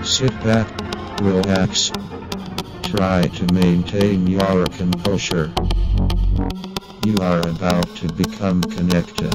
Sit back, relax. Try to maintain your composure. You are about to become connected.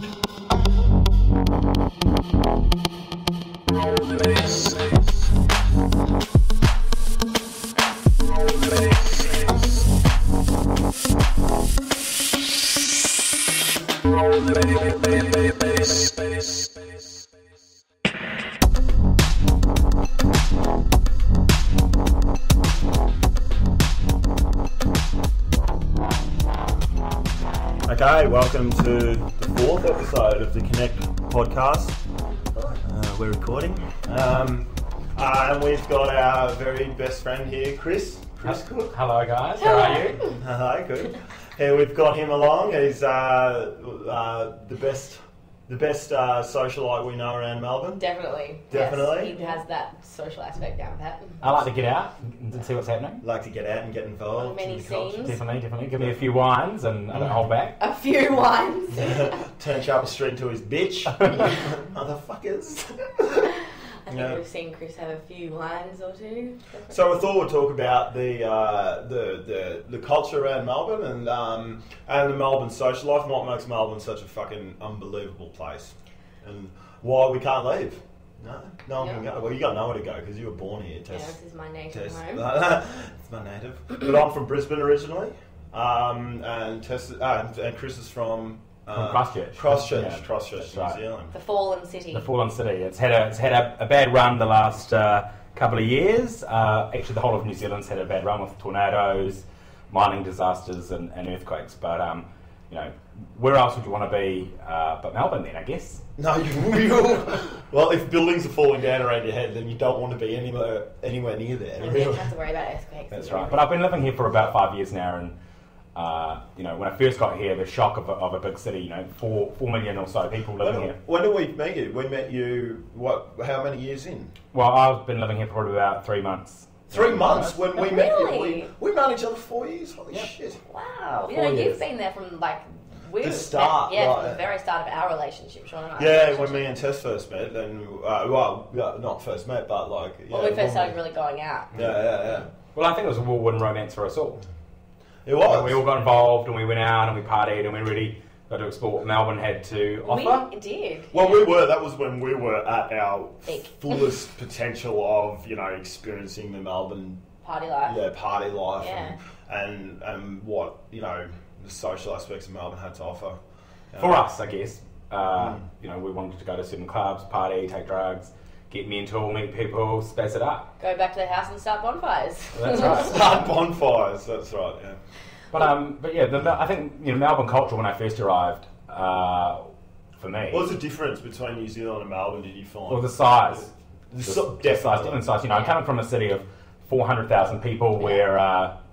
Okay, welcome to the fourth episode of the Connect podcast. We're recording. And we've got our very best friend here, Chris. Cook. Hello guys, how are you? Hi, good. Here we've got him along. He's the best socialite we know around Melbourne. Definitely. Definitely. Yes, he has that social aspect down pat. I like to get out and see what's happening. Like to get out and get involved. Many in the culture. scenes. Definitely. Give me a few wines and I don't hold back. A few wines. Turn Sharp Street to his bitch. Motherfuckers. I think we've seen Chris have a few wines or two. Definitely. So I thought we'd talk about the culture around Melbourne and the Melbourne social life, and what makes Melbourne such a fucking unbelievable place, and why we can't leave. No one can go. Well, you got nowhere to go because you were born here. Tess. Yeah, this is my native home. It's my native, but I'm from Brisbane originally, and Chris is from Christchurch. Christchurch, New Zealand. The fallen city. It's had a bad run the last couple of years. Actually, the whole of New Zealand's had a bad run with tornadoes, mining disasters, and earthquakes. But where else would you want to be but Melbourne? Then I guess. No, well, if buildings are falling down around your head, then you don't want to be anywhere near there. And you don't have to worry about earthquakes. That's right. But I've been living here for about 5 years now, and when I first got here, the shock of a big city, 4 million or so people living here. When did we meet you? We met you, how many years in? Well, I've been living here for probably about 3 months. 3 months when we met Really? you? We've known each other 4 years? Holy shit. Wow. 4 years. You've been there from the start. From the very start of our relationship, Sean and I. Yeah, when me and Tess first met, then, not first met, but when we first started really going out. Yeah. Well, I think it was a whirlwind romance for us all. It was. We all got involved and we went out and we partied and we really got to explore what Melbourne had to offer. We did. Well, that was when we were at our fullest potential of, experiencing the Melbourne party life. Yeah, party life. Yeah. And what, the social aspects of Melbourne had to offer. For us, I guess. We wanted to go to certain clubs, party, take drugs, get mental, meet people, spaz it up. Go back to the house and start bonfires. That's right. Start bonfires, that's right, yeah. I think Melbourne culture when I first arrived, for me. What was the difference between New Zealand and Melbourne, did you find? Well, the size. Definitely. Size. I'm coming from a city of 400,000 people where,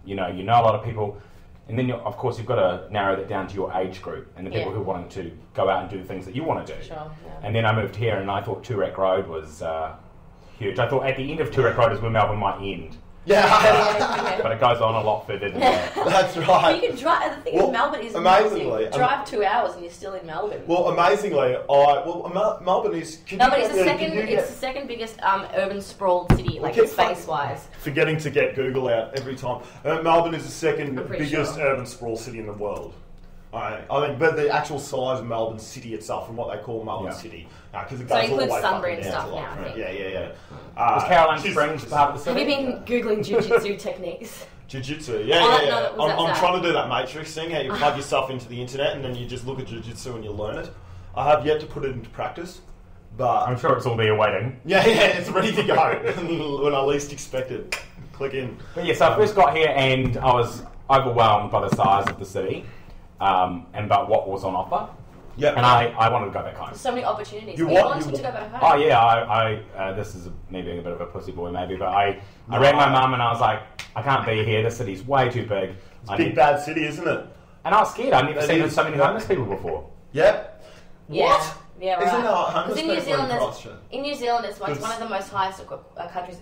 you know a lot of people. And then, of course, you've got to narrow that down to your age group and the people who are wanting to go out and do the things that you want to do. Sure, yeah. And then I moved here and I thought Toorak Road was huge. I thought at the end of Toorak Road is where Melbourne might end. Yeah. But it goes on a lot further than that. That's right. You can drive. The thing is, Melbourne is amazingly amazing. Drive 2 hours and you're still in Melbourne. Well, amazingly, Melbourne is. It's the second biggest urban sprawled city, space-wise. Forgetting to get Google out every time. Melbourne is the second biggest urban sprawl city in the world. I think, but the actual size of Melbourne City itself, from what they call Melbourne City, because it goes all the way Sunbury and down stuff to now. I think. Yeah. Was Caroline Springs part of the city? Have you been googling jiu-jitsu techniques? Jiu-jitsu, I'm trying to do that Matrix thing, how you plug yourself into the internet and then you just look at jiu-jitsu and you learn it. I have yet to put it into practice, but I'm sure it's all there waiting. Yeah, it's ready to go when I least expect it. Click in. But yeah, so I first got here and I was overwhelmed by the size of the city. And about what was on offer. Yeah. And I wanted to go back home. So many opportunities. You wanted to go back home. Oh yeah, I this is me being a bit of a pussy boy maybe, but I rang my mum and I was like, I can't be here, this city's way too big. It's a big bad city, isn't it? And I was scared, I'd never seen so many homeless people before. Yeah. Yeah. What? Yeah, right. Isn't there homeless people in New Zealand, it's one of the most highest countries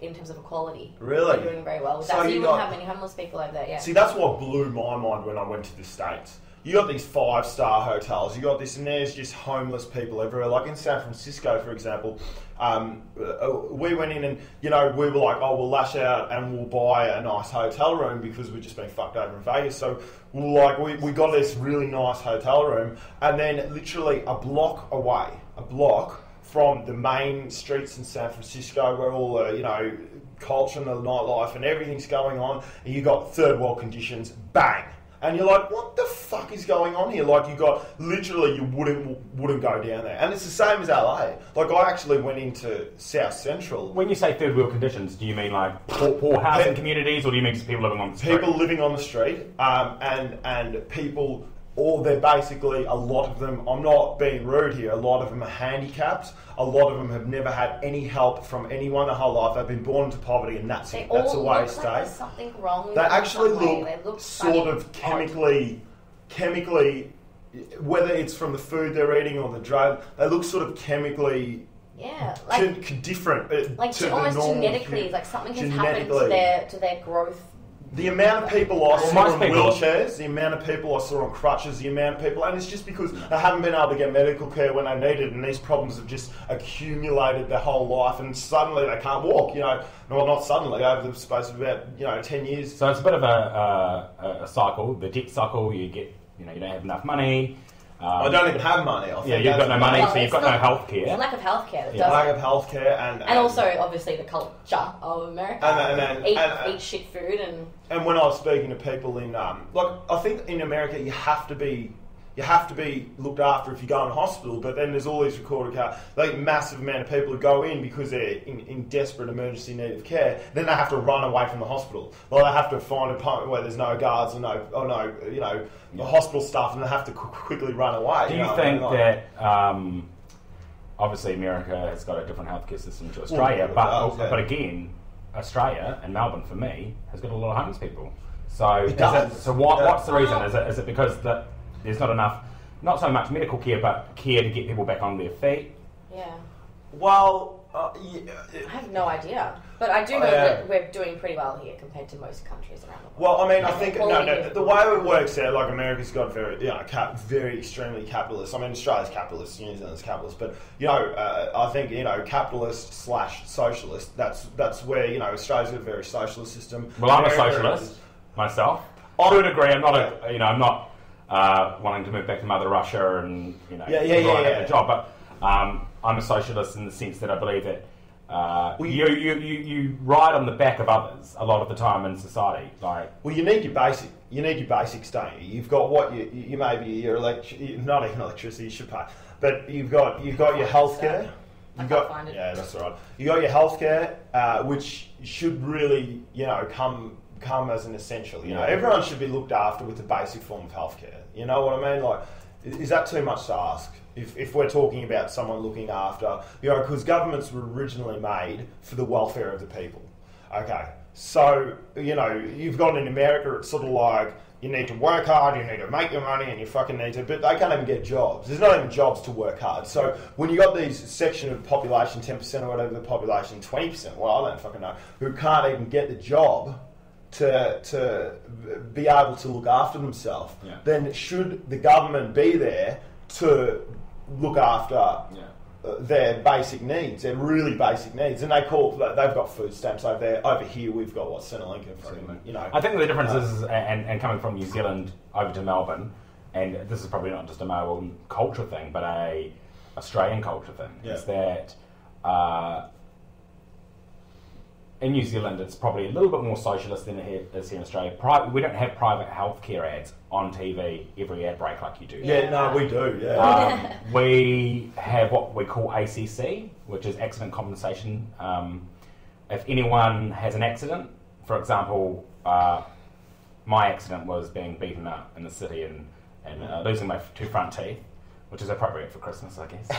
in terms of equality. Really? We're doing very well with that. So you wouldn't have many homeless people over there, yeah. See, that's what blew my mind when I went to the States. you got these 5-star hotels, you got this, and there's just homeless people everywhere. Like in San Francisco, for example, we went in and, we were like, oh, we'll lash out and we'll buy a nice hotel room because we've just been fucked over in Vegas. So we got this really nice hotel room, and then literally a block from the main streets in San Francisco where all the, culture and the nightlife and everything's going on, and you got third world conditions, bang. And you're like, what the fuck is going on here? Like, you got, literally, you wouldn't go down there. And it's the same as LA. Like, I actually went into South Central. When you say third world conditions, do you mean like poor housing communities, or do you mean just people living on the street? People living on the street, and people, or they're basically, a lot of them, I'm not being rude here, a lot of them are handicapped. A lot of them have never had any help from anyone their whole life. They've been born into poverty, and that's it. That's the way it stays. Like there's something wrong with they them. Actually They look sort of chemically, whether it's from the food they're eating or the drug, they look sort of chemically different. Like to almost the normal genetically, like something has happened to their growth. The amount of people I saw in wheelchairs, the amount of people I saw on crutches, the amount of people, and it's just because they haven't been able to get medical care when they need it, and these problems have just accumulated their whole life, and suddenly they can't walk, well, not suddenly, over the space of about, 10 years. So it's a bit of a cycle, the debt cycle. You get, you don't have enough money. I don't even have money. You've got no money, so you've got no health care. It's a lack of health care. Lack of health care, and also obviously the culture of America. And eat shit food and when I was speaking to people in I think in America you have to be looked after if you go in hospital, but then there's all these recorded cases, like massive amount of people who go in because they're in desperate emergency need of care. Then they have to run away from the hospital. Well, they have to find a point where there's no guards or no hospital staff, and they have to quickly run away. Do you think that obviously America has got a different healthcare system to Australia, but again, Australia and Melbourne for me has got a lot of homeless people. So what's the reason? Is it because there's not enough, not so much medical care, but care to get people back on their feet? Yeah. Well, I have no idea, but I do know that we're doing pretty well here compared to most countries around the world. Well, I mean, I think the way it works out, like America's got very extremely capitalist. I mean, Australia's capitalist, New Zealand's capitalist, but I think capitalist / socialist. That's where Australia's got a very socialist system. Well, I'm a socialist myself. To a degree, I'm not wanting to move back to Mother Russia and a job, but I'm a socialist in the sense that I believe that you ride on the back of others a lot of the time in society. You need your basics, don't you? You've got what you maybe your not even electricity you should pay, but you've got your healthcare. Yeah, that's all right. You got your healthcare, which should really come as an essential. Everyone should be looked after with a basic form of healthcare. You know what I mean? Like, is that too much to ask? If we're talking about someone looking after, because governments were originally made for the welfare of the people. Okay, so you've got in America, it's sort of like you need to work hard, you need to make your money, and you fucking need to, but they can't even get jobs. There's not even jobs to work hard. So when you got these section of the population, 10% or whatever the population, 20%, well, I don't fucking know, who can't even get the job to be able to look after themselves, then should the government be there to look after their basic needs, their really basic needs? And they've got food stamps over there. Over here, we've got Centrelink. I think the difference is, and coming from New Zealand over to Melbourne, and this is probably not just a Melbourne culture thing, but a Australian culture thing, is that in New Zealand, it's probably a little bit more socialist than it is here in Australia. We don't have private healthcare ads on TV every ad break like you do. Yeah, no, we do. We have what we call ACC, which is accident compensation. If anyone has an accident, for example, my accident was being beaten up in the city and losing my 2 front teeth, which is appropriate for Christmas, I guess.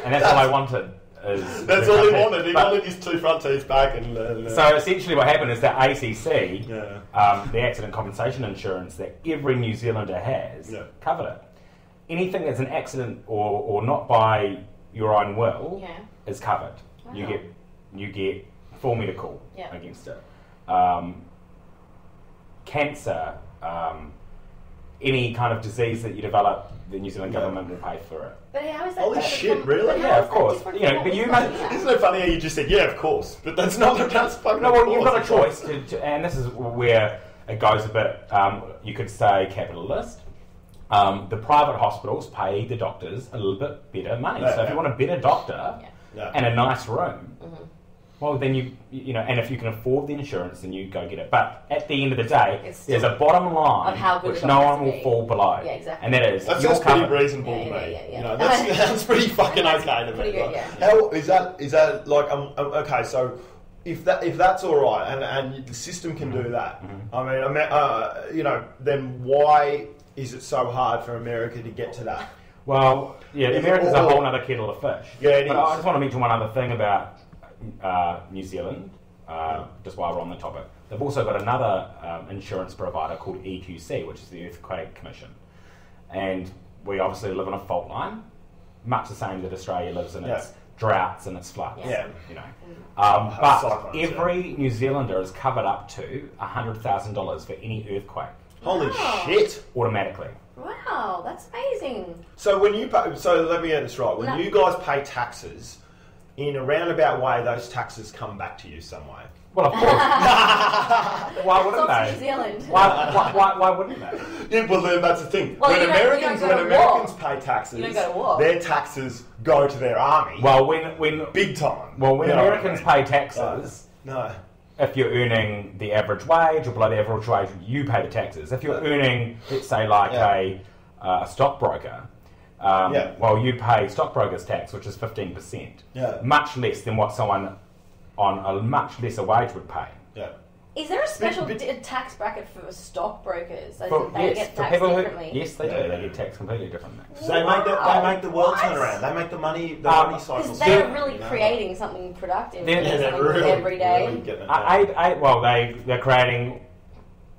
And that's all I wanted. That's all he wanted. He wanted his 2 front teeth back. So essentially what happened is that ACC, the accident compensation insurance that every New Zealander has, covered it. Anything that's an accident or not by your own will is covered. Wow. You get full medical against it. cancer, any kind of disease that you develop, the New Zealand government will pay for it. But how is that? Holy shit, really? Yeah, of course. But you might. Isn't it funny how you just said, yeah, of course, but that's not fucking. No, well, you've got a choice, and this is where it goes a bit. You could say capitalist. The private hospitals pay the doctors a little bit better money. So if you want a better doctor and a nice room, well, then you know, and if you can afford the insurance, then you go get it. But at the end of the day, there's a bottom line which no one will fall below. Yeah, exactly. And that is that's pretty reasonable to me. Yeah. You know, that's pretty fucking okay to me. Pretty good, How is that like? Okay, so. If that's all right, and the system can do that, I mean, you know, then why is it so hard for America to get to that? Well, yeah, America's a whole other kettle of fish. Yeah, it but is. I just want to mention one other thing about New Zealand, just while we're on the topic. They've also got another insurance provider called EQC, which is the Earthquake Commission. And we obviously live on a fault line, much the same that Australia lives in its droughts and its floods. Yeah. You know. But every New Zealander is covered up to $100,000 for any earthquake. Holy shit! Automatically. Wow, that's amazing. So when you pay, so let me get this right. When you guys pay taxes, in a roundabout way, those taxes come back to you some way. Well, of course. Why wouldn't New they? Zealand. Why wouldn't they? Yeah, well, then that's the thing. Well, when Americans pay you taxes, don't go to war. their taxes go to their army. Well, when big time. Well, when You know Americans what I mean? pay taxes, No. if you're earning the average wage or below the average wage, you pay the taxes. If you're earning, let's say, like a stockbroker, well, you pay stockbroker's tax, which is 15%. Yeah. Much less than what someone on a much lesser wage would pay. Yeah. Is there a special tax bracket for stockbrokers? They get for taxed people differently? yes, they do. They get taxed completely differently. So they make the world turn around. They make the money cycle. Because they're really creating something productive. They're really, every day. Really getting it They're creating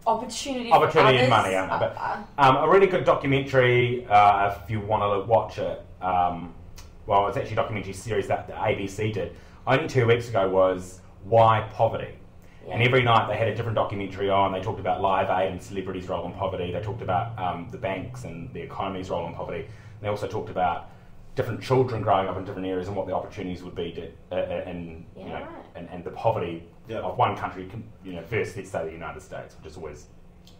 Opportunity and money, aren't they? But, a really good documentary, if you want to watch it, well, it's actually a documentary series that the ABC did, only 2 weeks ago, was Why Poverty? Yeah. And every night they had a different documentary on. They talked about Live Aid and celebrities' role in poverty. They talked about the banks and the economy's role in poverty. They also talked about different children growing up in different areas and what the opportunities would be and the poverty of one country, versus, let's say, the United States, which is always,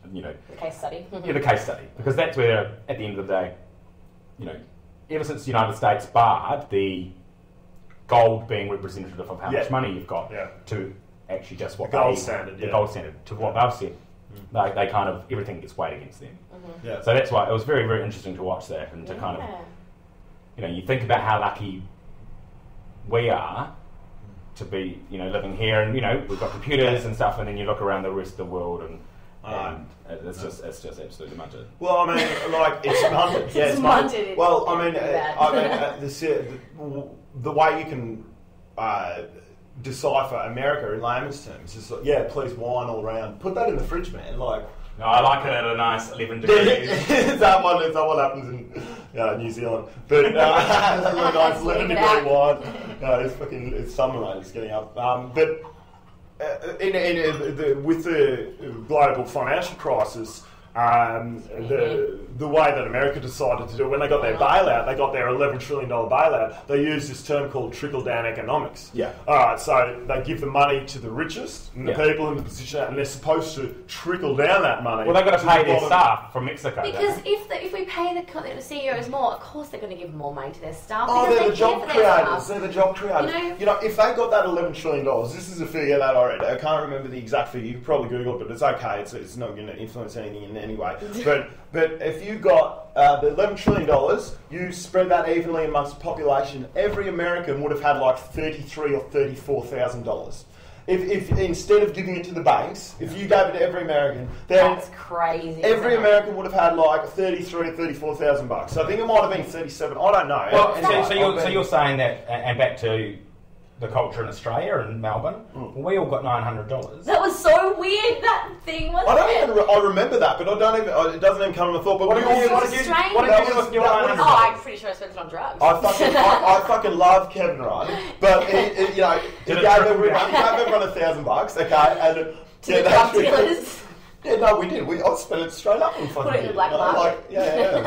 the case study. The case study, because that's where, at the end of the day, ever since the United States barred the gold being representative of how much money you've got to actually just what the gold standard to what they've said, they kind of, everything gets weighed against them. Yeah. So that's why it was very, very interesting to watch that and to kind of, you think about how lucky we are to be, living here, and we've got computers and stuff, and then you look around the rest of the world and it's just absolutely munted. Well, I mean, like, it's munted. Yeah, it's munted. Well, I mean, the way you can decipher America in layman's terms is like, please wine all around. Put that in the fridge, man. Like, no, I like it at a nice 11 degrees. Is that what happens in New Zealand? But a nice 11 degree wine. No, it's summer, mate. It's getting up. But with the global financial crisis, the way that America decided to do it, when they got their bailout, they got their $11 trillion bailout, they used this term called trickle-down economics. Yeah. Alright, so they give the money to the richest and the people in the position, and they're supposed to trickle down that money. Well, they've got to pay their staff from Mexico. Because if we pay the CEOs more, of course they're going to give more money to their staff. Oh, because they're the job creators. They're the job creators. If they got that $11 trillion, this is a figure that I read. I can't remember the exact figure. You can probably Google it, but it's okay. It's not going to influence anything in any way. But if you got the $11 trillion, you spread that evenly amongst the population, every American would have had like $33,000 or $34,000. If instead of giving it to the banks, if you gave it to every American, then that's crazy. Every American would have had like $33,000 or $34,000. So I think it might have been 37. I don't know. Well, so you're saying that, and back to the culture in Australia and Melbourne, we all got $900. That was so weird, that thing, wasn't it? I remember that, but it doesn't even come to my thought. But what did you do with your $900? Oh, I'm pretty sure I spent it on drugs. I fucking love Kevin, right? But he gave everyone $1,000, okay? And to the drug dealers. Yeah, no, we did. I spent it straight up on fucking Put it in the black beer. market. Like, yeah.